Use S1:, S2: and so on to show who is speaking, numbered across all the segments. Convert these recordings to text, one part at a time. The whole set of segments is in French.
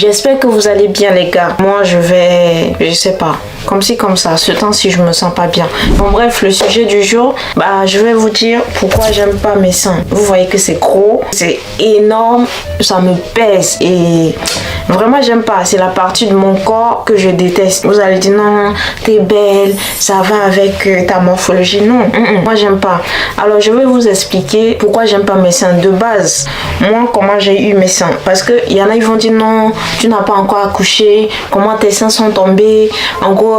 S1: J'espère que vous allez bien les gars. Moi je sais pas, comme ci comme ça, ce temps-ci je me sens pas bien. Bon bref, le sujet du jour, je vais vous dire pourquoi j'aime pas mes seins. Vous voyez que c'est gros, c'est énorme, ça me pèse et vraiment j'aime pas. C'est la partie de mon corps que je déteste. Vous allez dire non, t'es belle, ça va avec ta morphologie. Non, moi j'aime pas. Alors je vais vous expliquer pourquoi j'aime pas mes seins de base. Moi comment j'ai eu mes seins, parce que il y en a ils vont dire non, tu n'as pas encore accouché, comment tes seins sont tombés. En gros,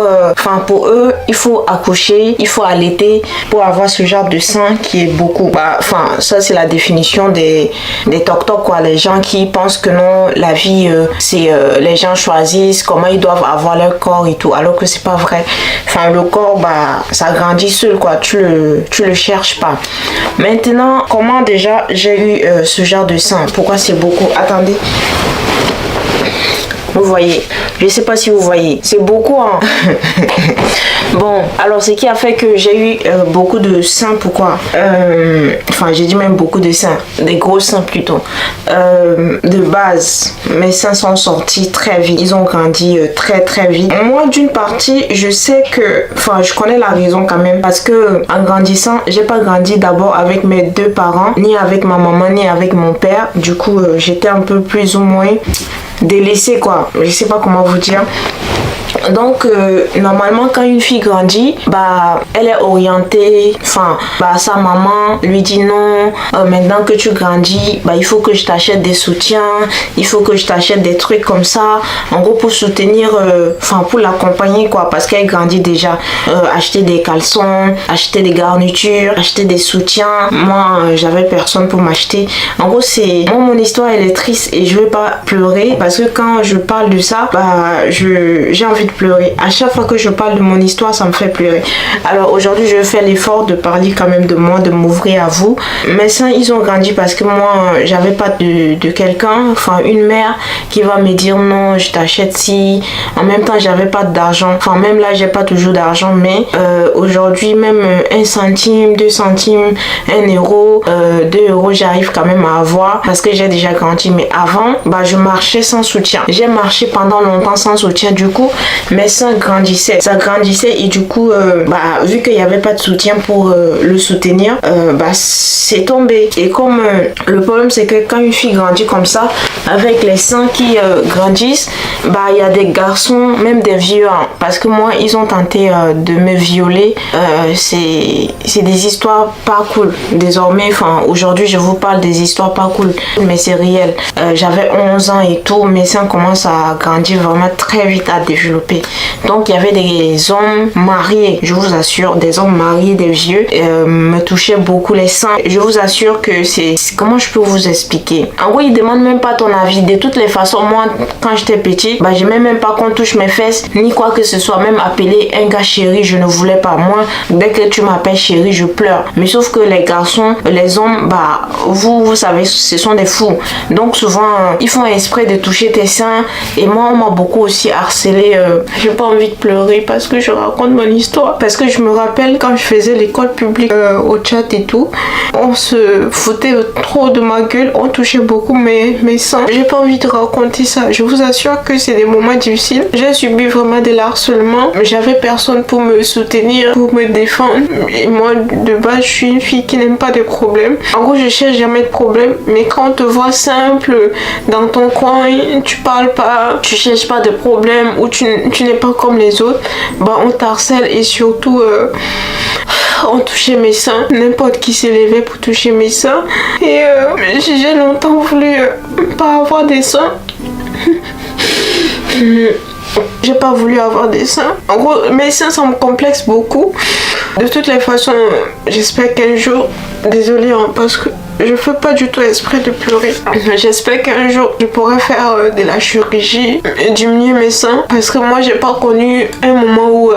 S1: pour eux il faut accoucher, il faut allaiter pour avoir ce genre de sein qui est beaucoup. Ça c'est la définition des toc-toc quoi, les gens qui pensent que non, la vie c'est les gens choisissent comment ils doivent avoir leur corps et tout, alors que c'est pas vrai. Le corps ça grandit seul quoi, tu le cherches pas. Maintenant, comment déjà j'ai eu ce genre de sein, pourquoi c'est beaucoup. Attendez, vous voyez, je sais pas si vous voyez, c'est beaucoup hein. Bon, alors ce qui a fait que j'ai eu beaucoup de seins, pourquoi j'ai dit même beaucoup de seins, des gros seins plutôt. De base, mes seins sont sortis très vite, ils ont grandi très très vite. Moi d'une partie, je sais que, je connais la raison quand même, parce que en grandissant, j'ai pas grandi d'abord avec mes deux parents, ni avec ma maman, ni avec mon père. Du coup, j'étais un peu plus ou moins délaissée quoi, je sais pas comment vous dire. Donc normalement quand une fille grandit, elle est orientée, sa maman lui dit non, maintenant que tu grandis, il faut que je t'achète des soutiens, il faut que je t'achète des trucs comme ça, en gros pour soutenir, pour l'accompagner quoi, parce qu'elle grandit déjà. Acheter des caleçons, acheter des garnitures, acheter des soutiens. Moi j'avais personne pour m'acheter. En gros mon histoire elle est triste et je vais pas pleurer, parce que quand je parle de ça, j'ai envie de pleurer. À chaque fois que je parle de mon histoire, ça me fait pleurer. Alors aujourd'hui, je vais faire l'effort de parler quand même de moi, de m'ouvrir à vous. Mes seins, ils ont grandi parce que moi, j'avais pas de quelqu'un, une mère qui va me dire non, je t'achète si. En même temps, j'avais pas d'argent. Même là, j'ai pas toujours d'argent, mais aujourd'hui, même 1 centime, 2 centimes, 1 euro, 2 euros, j'arrive quand même à avoir parce que j'ai déjà grandi. Mais avant, je marchais sans soutien. J'ai marché pendant longtemps sans soutien. Du coup, mes seins grandissaient. Ça grandissait et du coup, vu qu'il n'y avait pas de soutien pour le soutenir, c'est tombé. Et comme le problème, c'est que quand une fille grandit comme ça, avec les seins qui grandissent, il y a des garçons, même des vieux, hein, parce que moi, ils ont tenté de me violer. C'est des histoires pas cool. Désormais, aujourd'hui, je vous parle des histoires pas cool, mais c'est réel. J'avais 11 ans et tout, mes seins commencent à grandir vraiment très vite, à développer. Donc il y avait des hommes mariés, je vous assure, des hommes mariés, des vieux, me touchaient beaucoup les seins. Je vous assure que comment je peux vous expliquer. En gros, ils demandent même pas ton avis. De toutes les façons, moi, quand j'étais petite, j'aimais même pas qu'on touche mes fesses, ni quoi que ce soit. Même appeler un gars chéri, je ne voulais pas. Moi, dès que tu m'appelles chéri, je pleure. Mais sauf que les garçons, les hommes, vous savez, ce sont des fous. Donc souvent, ils font exprès de toucher tes seins. Et moi, on m'a beaucoup aussi harcelé. J'ai pas envie de pleurer parce que je raconte mon histoire. Parce que je me rappelle quand je faisais l'école publique au Tchad et tout, on se foutait trop de ma gueule, on touchait beaucoup mes seins. J'ai pas envie de raconter ça. Je vous assure que c'est des moments difficiles. J'ai subi vraiment de l'harcèlement. J'avais personne pour me soutenir, pour me défendre. Et moi, de base, je suis une fille qui n'aime pas de problèmes. En gros, je cherche jamais de problèmes. Mais quand on te voit simple dans ton coin, tu parles pas, tu cherches pas de problème ou tu n'es pas comme les autres, on t'harcèle et surtout on touchait mes seins. N'importe qui s'est levé pour toucher mes seins et j'ai longtemps voulu pas avoir des seins. J'ai pas voulu avoir des seins. En gros, mes seins, ça me complexe beaucoup. De toutes les façons, j'espère qu'un jour, désolée parce que je fais pas du tout exprès de pleurer. J'espère qu'un jour je pourrai faire de la chirurgie et diminuer mes seins, parce que moi j'ai pas connu un moment où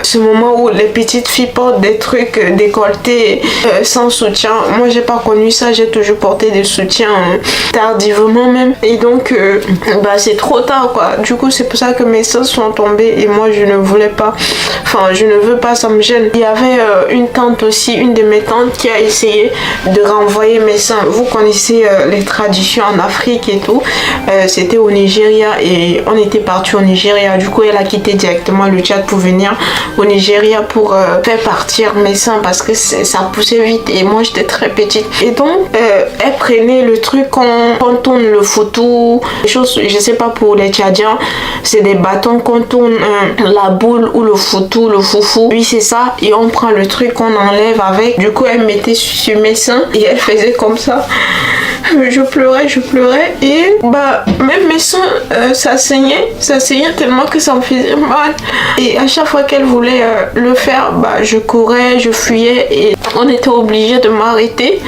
S1: ce moment où les petites filles portent des trucs décolletés sans soutien. Moi j'ai pas connu ça, j'ai toujours porté des soutiens tardivement même, et donc c'est trop tard quoi. Du coup c'est pour ça que mes seins sont tombés et moi je ne voulais pas, je ne veux pas, ça me gêne. Il y avait une tante aussi, une de mes tantes qui a essayé de renvoyé mes seins. Vous connaissez les traditions en Afrique et tout. C'était au Nigeria et on était parti au Nigeria. Du coup, elle a quitté directement le Tchad pour venir au Nigeria pour faire partir mes seins parce que ça poussait vite et moi j'étais très petite. Et donc, elle prenait le truc qu'on tourne le foutou, les choses, je sais pas pour les Tchadiens, c'est des bâtons qu'on tourne la boule ou le foutou, le foufou. Oui, c'est ça. Et on prend le truc qu'on enlève avec. Du coup, elle mettait sur mes seins et elle faisait comme ça. Je pleurais et bah même mes seins ça saignait tellement que ça me faisait mal et à chaque fois qu'elle voulait le faire, bah je courais, je fuyais et on était obligé de m'arrêter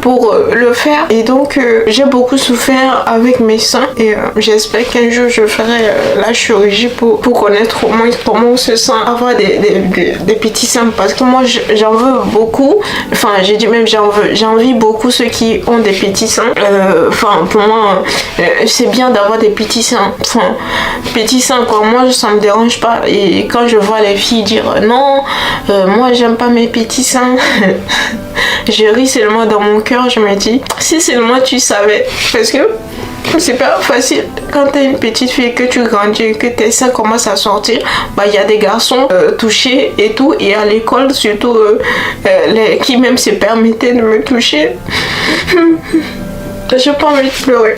S1: pour le faire et donc j'ai beaucoup souffert avec mes seins et j'espère qu'un jour je ferai la chirurgie pour connaître au moins comment on se sent avoir des petits seins parce que moi j'en veux beaucoup, enfin j'ai dit même j'envie beaucoup ceux qui ont des petits seins. Enfin pour moi c'est bien d'avoir des petits seins, enfin petits seins quoi, moi ça me dérange pas et quand je vois les filles dire non moi j'aime pas mes petits seins je ris seulement dans mon cœur, je me dis si seulement tu savais parce que c'est pas facile quand t'es une petite fille et que tu grandis et que tes seins commencent à sortir. Bah il y a des garçons touchés et tout et à l'école surtout qui même se permettaient de me toucher. J'ai pas envie de pleurer.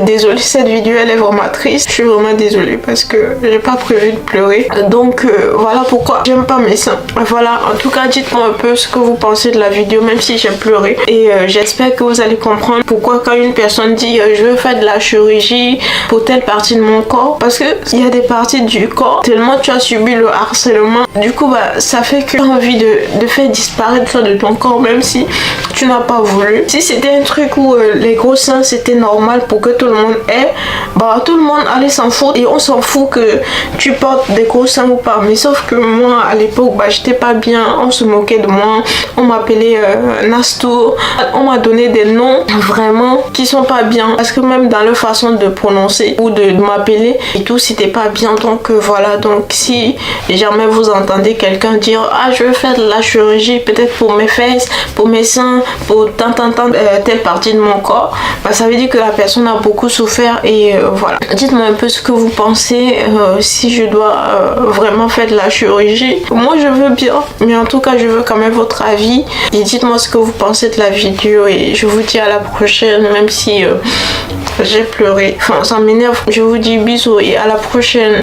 S1: Désolée, cette vidéo elle est vraiment triste. Je suis vraiment désolée parce que j'ai pas prévu de pleurer. Donc voilà pourquoi j'aime pas mes seins. Voilà, en tout cas dites-moi un peu ce que vous pensez de la vidéo même si j'ai pleuré. Et j'espère que vous allez comprendre pourquoi quand une personne dit je veux faire de la chirurgie pour telle partie de mon corps. Parce que il y a des parties du corps, tellement tu as subi le harcèlement. Du coup bah ça fait que tu as envie de faire disparaître ça de ton corps même si tu n'as pas voulu. Si c'était un truc où les gros seins c'était normal pour que tout le monde ait, bah tout le monde allait s'en foutre et on s'en fout que tu portes des gros seins ou pas. Mais sauf que moi à l'époque bah j'étais pas bien, on se moquait de moi, on m'appelait Nasto, on m'a donné des noms vraiment qui sont pas bien parce que même dans leur façon de prononcer ou de m'appeler et tout c'était pas bien. Donc voilà, donc si jamais vous entendez quelqu'un dire ah je veux faire de la chirurgie peut-être pour mes fesses, pour mes seins, pour telle partie de mon corps, bah, ça veut dire que la personne a beaucoup souffert et voilà. Dites-moi un peu ce que vous pensez, si je dois vraiment faire de la chirurgie. Moi je veux bien, mais en tout cas je veux quand même votre avis et dites-moi ce que vous pensez de la vidéo et je vous dis à la prochaine même si j'ai pleuré. Enfin ça m'énerve. Je vous dis bisous et à la prochaine.